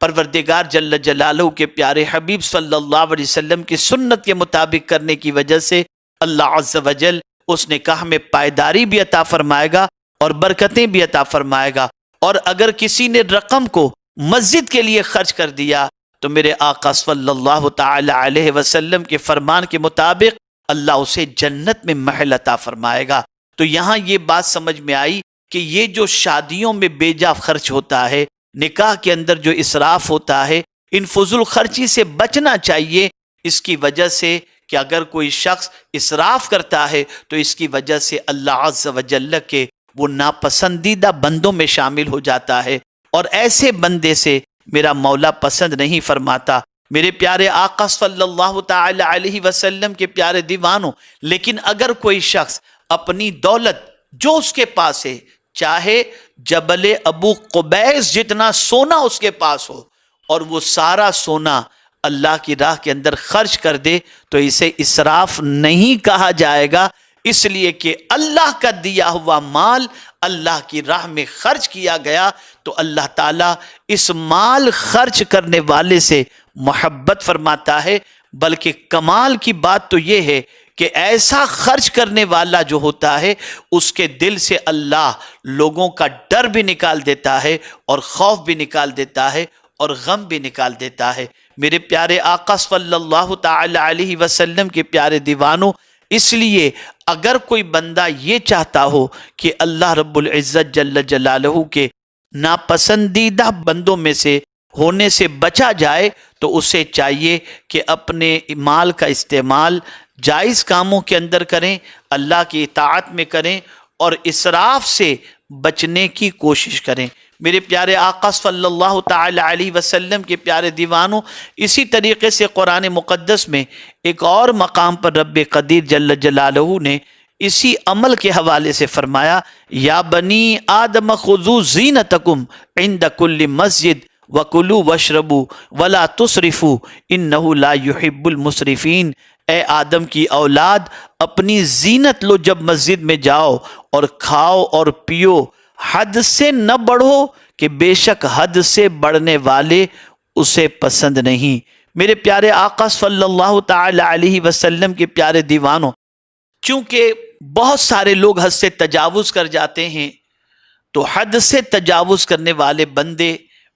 پروردگار جل جلالہ کے پیارے حبیب صلی اللہ علیہ وسلم کی سنت کے مطابق کرنے کی وجہ سے اللہ عز و جل اس نکاح میں پائیداری بھی عطا فرمائے گا اور برکتیں بھی عطا فرمائے گا. اور اگر کسی نے رقم کو مسجد کے لیے خرچ کر دیا تو میرے آقا صلی اللہ تعالی علیہ وسلم کے فرمان کے مطابق اللہ اسے جنت میں محل عطا فرمائے گا. تو یہاں یہ بات سمجھ میں آئی کہ یہ جو شادیوں میں بے جا خرچ ہوتا ہے، نکاح کے اندر جو اسراف ہوتا ہے، ان فضول خرچی سے بچنا چاہیے. اس کی وجہ سے کہ اگر کوئی شخص اسراف کرتا ہے تو اس کی وجہ سے اللہ عز و جل کے وہ ناپسندیدہ بندوں میں شامل ہو جاتا ہے، اور ایسے بندے سے میرا مولا پسند نہیں فرماتا. میرے پیارے آقا صلی اللہ تعالی علیہ وسلم کے پیارے دیوانوں، لیکن اگر کوئی شخص اپنی دولت جو اس کے پاس ہے، چاہے جبل ابو قبیس جتنا سونا اس کے پاس ہو، اور وہ سارا سونا اللہ کی راہ کے اندر خرچ کر دے، تو اسے اسراف نہیں کہا جائے گا، اس لیے کہ اللہ کا دیا ہوا مال اللہ کی راہ میں خرچ کیا گیا تو اللہ تعالیٰ اس مال خرچ کرنے والے سے محبت فرماتا ہے. بلکہ کمال کی بات تو یہ ہے کہ ایسا خرچ کرنے والا جو ہوتا ہے اس کے دل سے اللہ لوگوں کا ڈر بھی نکال دیتا ہے اور خوف بھی نکال دیتا ہے اور غم بھی نکال دیتا ہے. میرے پیارے آقا صلی اللہ تعالی علیہ وسلم کے پیارے دیوانوں، اس لیے اگر کوئی بندہ یہ چاہتا ہو کہ اللہ رب العزت جل جلالہ کے ناپسندیدہ بندوں میں سے ہونے سے بچا جائے تو اسے چاہیے کہ اپنے مال کا استعمال جائز کاموں کے اندر کریں، اللہ کی اطاعت میں کریں اور اسراف سے بچنے کی کوشش کریں. میرے پیارے آقا صلی اللہ تعالی علیہ وسلم کے پیارے دیوانوں، اسی طریقے سے قرآن مقدس میں ایک اور مقام پر رب قدیر جل جلالہ نے اسی عمل کے حوالے سے فرمایا، یا بنی آدم خذوا زینتکم عند کل مسجد وکلوا واشربوا ولا تسرفوا انہ لا یحب المسرفین. اے آدم کی اولاد، اپنی زینت لو جب مسجد میں جاؤ، اور کھاؤ اور پیو، حد سے نہ بڑھو کہ بے شک حد سے بڑھنے والے اسے پسند نہیں. میرے پیارے آقا صلی اللہ تعالی علیہ وسلم کے پیارے دیوانوں، چونکہ بہت سارے لوگ حد سے تجاوز کر جاتے ہیں، تو حد سے تجاوز کرنے والے بندے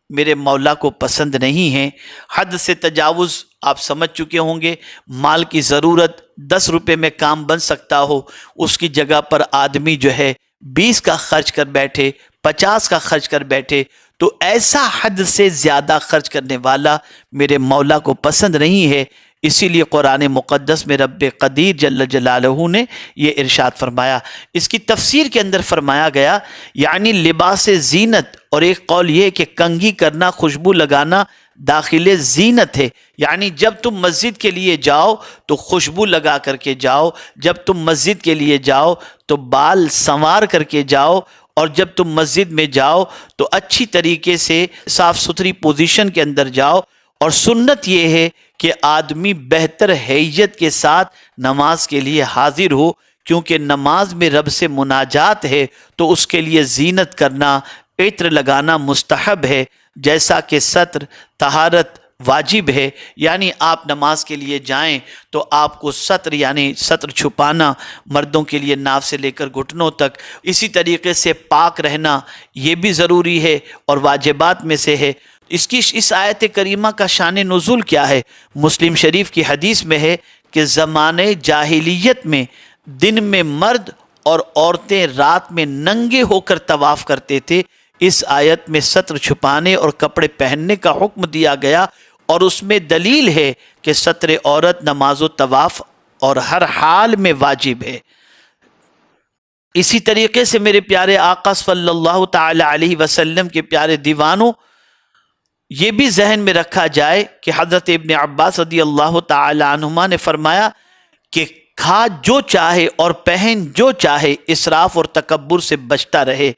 میرے مولا کو پسند نہیں ہیں. حد سے تجاوز آپ سمجھ چکے ہوں گے، مال کی ضرورت 10 روپے میں کام بن سکتا ہو، اس کی جگہ پر آدمی جو ہے 20 کا خرچ کر بیٹھے، 50 کا خرچ کر بیٹھے، تو ایسا حد سے زیادہ خرچ کرنے والا میرے مولا کو پسند نہیں ہے. اسی لیے قرآن مقدس میں رب قدیر جل جلالہ نے یہ ارشاد فرمایا. اس کی تفسیر کے اندر فرمایا گیا، یعنی لباس زینت، اور ایک قول یہ کہ کنگھی کرنا، خوشبو لگانا داخل زینت ہے. یعنی جب تم مسجد کے لیے جاؤ تو خوشبو لگا کر کے جاؤ، جب تم مسجد کے لیے جاؤ تو بال سنوار کر کے جاؤ، اور جب تم مسجد میں جاؤ تو اچھی طریقے سے صاف ستھری پوزیشن کے اندر جاؤ. اور سنت یہ ہے کہ آدمی بہتر حیت کے ساتھ نماز کے لیے حاضر ہو، کیونکہ نماز میں رب سے مناجات ہے، تو اس کے لیے زینت کرنا، عطر لگانا مستحب ہے. جیسا کہ ستر، طہارت واجب ہے. یعنی آپ نماز کے لیے جائیں تو آپ کو ستر، یعنی ستر چھپانا، مردوں کے لیے ناف سے لے کر گھٹنوں تک، اسی طریقے سے پاک رہنا یہ بھی ضروری ہے اور واجبات میں سے ہے. اس آیت کریمہ کا شان نزول کیا ہے؟ مسلم شریف کی حدیث میں ہے کہ زمانے جاہلیت میں دن میں مرد اور عورتیں رات میں ننگے ہو کر طواف کرتے تھے. اس آیت میں ستر چھپانے اور کپڑے پہننے کا حکم دیا گیا، اور اس میں دلیل ہے کہ ستر عورت نماز و طواف اور ہر حال میں واجب ہے. اسی طریقے سے میرے پیارے آقا صلی اللہ تعالی علیہ وسلم کے پیارے دیوانوں، یہ بھی ذہن میں رکھا جائے کہ حضرت ابن عباس رضی اللہ تعالی عنہما نے فرمایا کہ کھا جو چاہے اور پہن جو چاہے، اسراف اور تکبر سے بچتا رہے.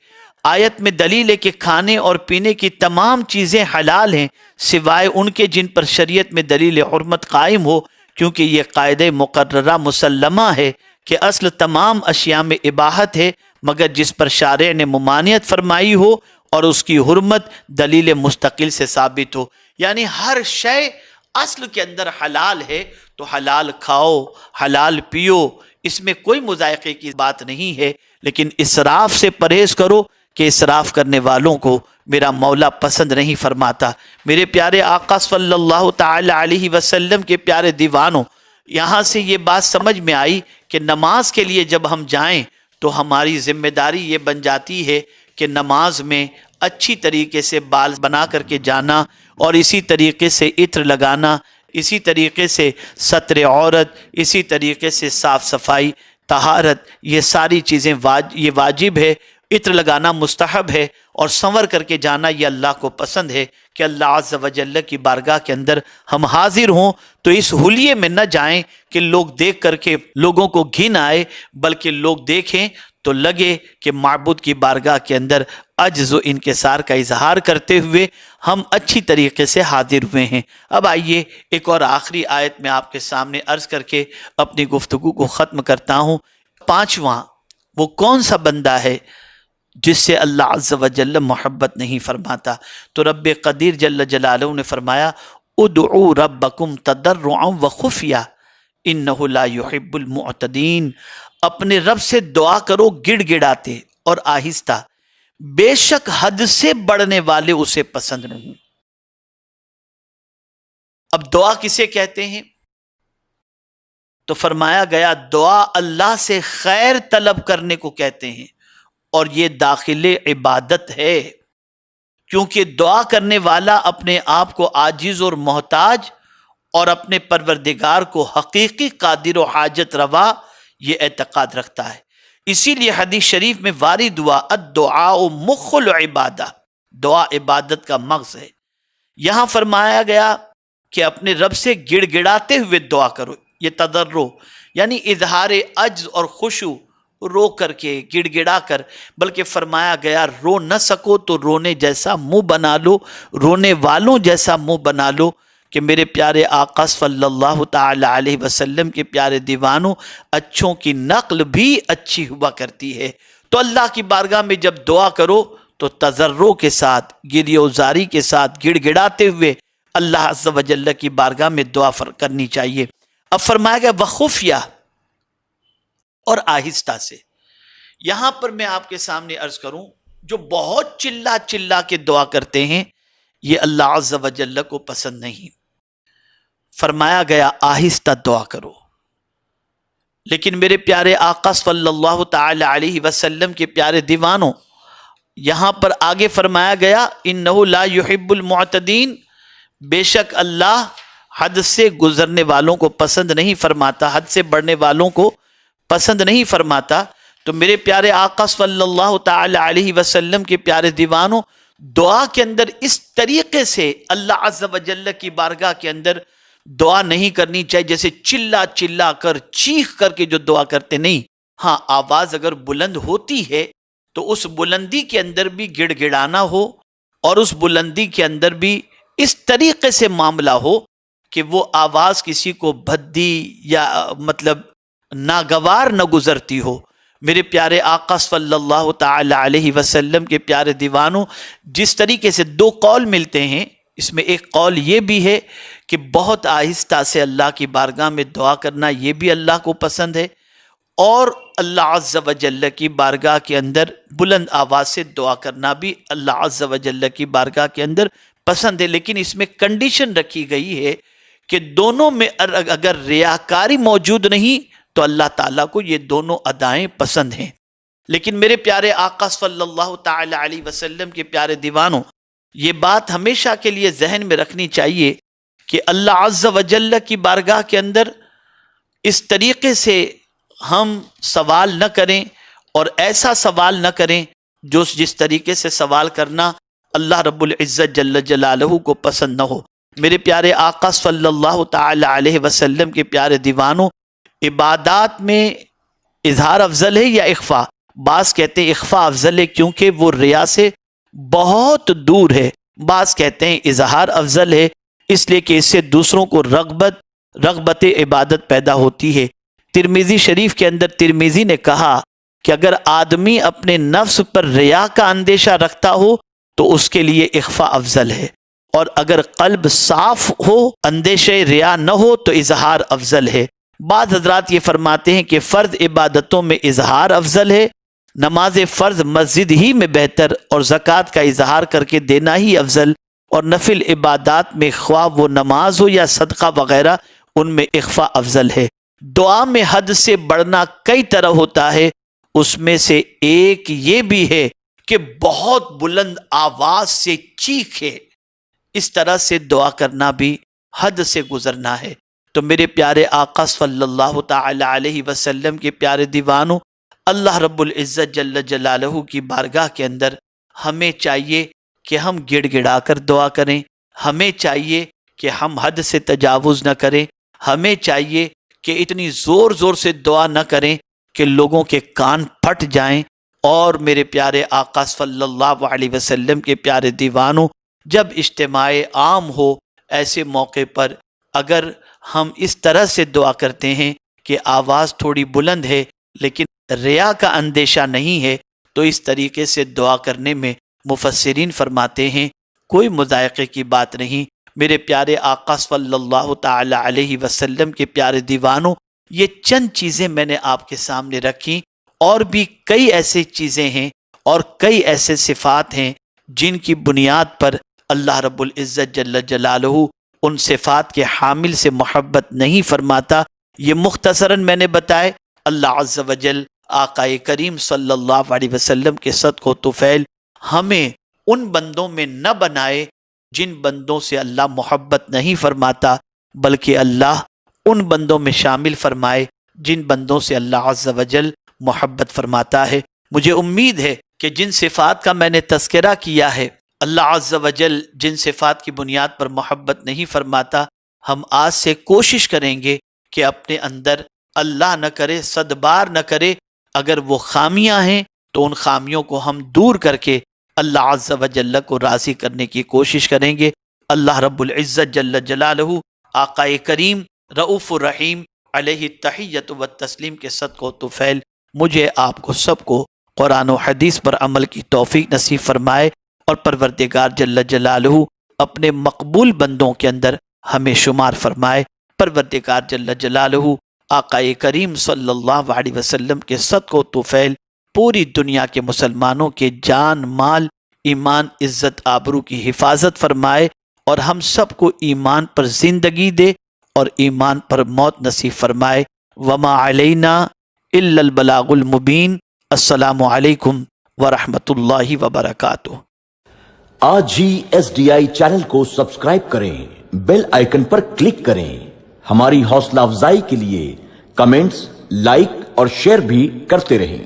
آیت میں دلیل ہے کہ کھانے اور پینے کی تمام چیزیں حلال ہیں سوائے ان کے جن پر شریعت میں دلیل حرمت قائم ہو، کیونکہ یہ قاعدہ مقررہ مسلمہ ہے کہ اصل تمام اشیاء میں اباحت ہے مگر جس پر شارع نے ممانعت فرمائی ہو اور اس کی حرمت دلیل مستقل سے ثابت ہو. یعنی ہر شے اصل کے اندر حلال ہے تو حلال کھاؤ، حلال پیو، اس میں کوئی مذائقے کی بات نہیں ہے، لیکن اسراف سے پرہیز کرو کہ اسراف کرنے والوں کو میرا مولا پسند نہیں فرماتا. میرے پیارے آقا صلی اللہ تعالی علیہ وسلم کے پیارے دیوانوں، یہاں سے یہ بات سمجھ میں آئی کہ نماز کے لیے جب ہم جائیں تو ہماری ذمہ داری یہ بن جاتی ہے کہ نماز میں اچھی طریقے سے بال بنا کر کے جانا، اور اسی طریقے سے عطر لگانا، اسی طریقے سے ستر عورت، اسی طریقے سے صاف صفائی، طہارت، یہ ساری چیزیں یہ واجب ہے. عطر لگانا مستحب ہے، اور سنور کر کے جانا یہ اللہ کو پسند ہے کہ اللہ عز و جل کی بارگاہ کے اندر ہم حاضر ہوں تو اس حلیے میں نہ جائیں کہ لوگ دیکھ کر کے لوگوں کو گھن آئے، بلکہ لوگ دیکھیں تو لگے کہ معبود کی بارگاہ کے اندر عجز و انکسار کا اظہار کرتے ہوئے ہم اچھی طریقے سے حاضر ہوئے ہیں. اب آئیے ایک اور آخری آیت میں آپ کے سامنے عرض کر کے اپنی گفتگو کو ختم کرتا ہوں. پانچواں، وہ کون سا بندہ ہے جس سے اللہ عز و جل محبت نہیں فرماتا؟ تو رب قدیر جل جلالہ نے فرمایا ادعوا ربکم تضرعا وخفیا انہ لا يحب المعتدین. اپنے رب سے دعا کرو گڑ گڑاتے اور آہستہ، بے شک حد سے بڑھنے والے اسے پسند نہیں. اب دعا کسے کہتے ہیں؟ تو فرمایا گیا دعا اللہ سے خیر طلب کرنے کو کہتے ہیں، اور یہ داخل عبادت ہے، کیونکہ دعا کرنے والا اپنے آپ کو عاجز اور محتاج اور اپنے پروردگار کو حقیقی قادر و حاجت روا یہ اعتقاد رکھتا ہے. اسی لیے حدیث شریف میں وارد ہوا الدعاء مخ العبادہ، دعا عبادت کا مغز ہے. یہاں فرمایا گیا کہ اپنے رب سے گڑ گڑاتے ہوئے دعا کرو. یہ تضرع یعنی اظہار عجز اور خشوع، رو کر کے گڑ گڑا کر، بلکہ فرمایا گیا رو نہ سکو تو رونے جیسا منہ بنا لو، رونے والوں جیسا منہ بنا لو. کہ میرے پیارے آقا صلی اللہ تعالی علیہ وسلم کے پیارے دیوانوں، اچھوں کی نقل بھی اچھی ہوا کرتی ہے. تو اللہ کی بارگاہ میں جب دعا کرو تو تضرع کے ساتھ، گریہ وزاری کے ساتھ، گڑ گڑاتے ہوئے اللہ عز و جل کی بارگاہ میں دعا کرنی چاہیے. اب فرمایا گیا وخفیہ، اور آہستہ سے. یہاں پر میں آپ کے سامنے عرض کروں، جو بہت چلا چلا کے دعا کرتے ہیں یہ اللہ عز و جل کو پسند نہیں. فرمایا گیا آہستہ دعا کرو. لیکن میرے پیارے آقا صلی اللہ تعالی علیہ وسلم کے پیارے دیوانوں، یہاں پر آگے فرمایا گیا انہ لا يحب المعتدین، بے شک اللہ حد سے گزرنے والوں کو پسند نہیں فرماتا، حد سے بڑھنے والوں کو پسند نہیں فرماتا. تو میرے پیارے آقا صلی اللہ تعالی علیہ وسلم کے پیارے دیوانوں، دعا کے اندر اس طریقے سے اللہ عز و جل کی بارگاہ کے اندر دعا نہیں کرنی چاہیے جیسے چلا چلا کر چیخ کر کے جو دعا کرتے. نہیں، ہاں آواز اگر بلند ہوتی ہے تو اس بلندی کے اندر بھی گڑ گڑانا ہو، اور اس بلندی کے اندر بھی اس طریقے سے معاملہ ہو کہ وہ آواز کسی کو بھدی یا مطلب ناگوار نہ گزرتی ہو. میرے پیارے آقا صلی اللہ تعالی علیہ وسلم کے پیارے دیوانوں، جس طریقے سے دو قول ملتے ہیں، اس میں ایک قول یہ بھی ہے کہ بہت آہستہ سے اللہ کی بارگاہ میں دعا کرنا یہ بھی اللہ کو پسند ہے، اور اللہ عز و جل کی بارگاہ کے اندر بلند آواز سے دعا کرنا بھی اللہ عز و جل کی بارگاہ کے اندر پسند ہے. لیکن اس میں کنڈیشن رکھی گئی ہے کہ دونوں میں اگر ریاکاری موجود نہیں تو اللہ تعالیٰ کو یہ دونوں ادائیں پسند ہیں. لیکن میرے پیارے آقا صلی اللہ تعالی علیہ وسلم کے پیارے دیوانوں، یہ بات ہمیشہ کے لیے ذہن میں رکھنی چاہیے کہ اللہ عز و جل کی بارگاہ کے اندر اس طریقے سے ہم سوال نہ کریں، اور ایسا سوال نہ کریں جس طریقے سے سوال کرنا اللہ رب العزت جل جلالہ کو پسند نہ ہو. میرے پیارے آقا صلی اللہ تعالی علیہ وسلم کے پیارے دیوانوں، عبادات میں اظہار افضل ہے یا اخفا؟ بعض کہتے ہیں اخفا افضل ہے کیونکہ وہ ریا سے بہت دور ہے. بعض کہتے ہیں اظہار افضل ہے اس لیے کہ اس سے دوسروں کو رغبت رغبت عبادت پیدا ہوتی ہے۔ ترمذی شریف کے اندر ترمذی نے کہا کہ اگر آدمی اپنے نفس پر ریا کا اندیشہ رکھتا ہو تو اس کے لیے اخفاء افضل ہے، اور اگر قلب صاف ہو، اندیشہ ریا نہ ہو تو اظہار افضل ہے۔ بعض حضرات یہ فرماتے ہیں کہ فرض عبادتوں میں اظہار افضل ہے، نماز فرض مسجد ہی میں بہتر، اور زکوٰۃ کا اظہار کر کے دینا ہی افضل، اور نفل عبادات میں خواہ وہ نماز ہو یا صدقہ وغیرہ ان میں اخفاء افضل ہے۔ دعا میں حد سے بڑھنا کئی طرح ہوتا ہے، اس میں سے ایک یہ بھی ہے کہ بہت بلند آواز سے چیخے، اس طرح سے دعا کرنا بھی حد سے گزرنا ہے۔ تو میرے پیارے آقا صلی اللہ تعالی علیہ وسلم کے پیارے دیوانوں، اللہ رب العزت جل جلالہ کی بارگاہ کے اندر ہمیں چاہیے کہ ہم گڑ گڑا کر دعا کریں، ہمیں چاہیے کہ ہم حد سے تجاوز نہ کریں، ہمیں چاہیے کہ اتنی زور زور سے دعا نہ کریں کہ لوگوں کے کان پھٹ جائیں۔ اور میرے پیارے آقا صلی اللہ علیہ وسلم کے پیارے دیوانوں، جب اجتماع عام ہو ایسے موقع پر اگر ہم اس طرح سے دعا کرتے ہیں کہ آواز تھوڑی بلند ہے لیکن ریا کا اندیشہ نہیں ہے، تو اس طریقے سے دعا کرنے میں مفسرین فرماتے ہیں کوئی مضائقے کی بات نہیں۔ میرے پیارے آقا صلی اللہ تعالی علیہ وسلم کے پیارے دیوانوں، یہ چند چیزیں میں نے آپ کے سامنے رکھی، اور بھی کئی ایسی چیزیں ہیں اور کئی ایسے صفات ہیں جن کی بنیاد پر اللہ رب العزت جل جلالہ ان صفات کے حامل سے محبت نہیں فرماتا۔ یہ مختصراً میں نے بتائے۔ اللہ عز و جل آقا کریم صلی اللہ علیہ وسلم کے صدق و طفیل ہمیں ان بندوں میں نہ بنائے جن بندوں سے اللہ محبت نہیں فرماتا، بلکہ اللہ ان بندوں میں شامل فرمائے جن بندوں سے اللہ عز و جل محبت فرماتا ہے۔ مجھے امید ہے کہ جن صفات کا میں نے تذکرہ کیا ہے، اللہ عز و جل جن صفات کی بنیاد پر محبت نہیں فرماتا، ہم آج سے کوشش کریں گے کہ اپنے اندر اللہ نہ کرے، صد بار نہ کرے، اگر وہ خامیاں ہیں تو ان خامیوں کو ہم دور کر کے اللہ عز و جل کو راضی کرنے کی کوشش کریں گے۔ اللہ رب العزت جل جلالہ آقا کریم رؤوف الرحیم علیہ التحیۃ والتسلیم کے صدق و طفیل مجھے آپ کو سب کو قرآن و حدیث پر عمل کی توفیق نصیب فرمائے، اور پروردگار جل جلالہ اپنے مقبول بندوں کے اندر ہمیں شمار فرمائے۔ پروردگار جل جلالہ آقا کریم صلی اللہ علیہ وسلم کے صدق و طفیل پوری دنیا کے مسلمانوں کے جان، مال، ایمان، عزت، آبرو کی حفاظت فرمائے، اور ہم سب کو ایمان پر زندگی دے اور ایمان پر موت نصیب فرمائے۔ وما علینا الا البلاغ المبین۔ السلام علیکم ورحمۃ اللہ وبرکاتہ۔ آج ہی SDI چینل کو سبسکرائب کریں، بیل آئیکن پر کلک کریں۔ ہماری حوصلہ افزائی کے لیے کمنٹس، لائک اور شیئر بھی کرتے رہیں۔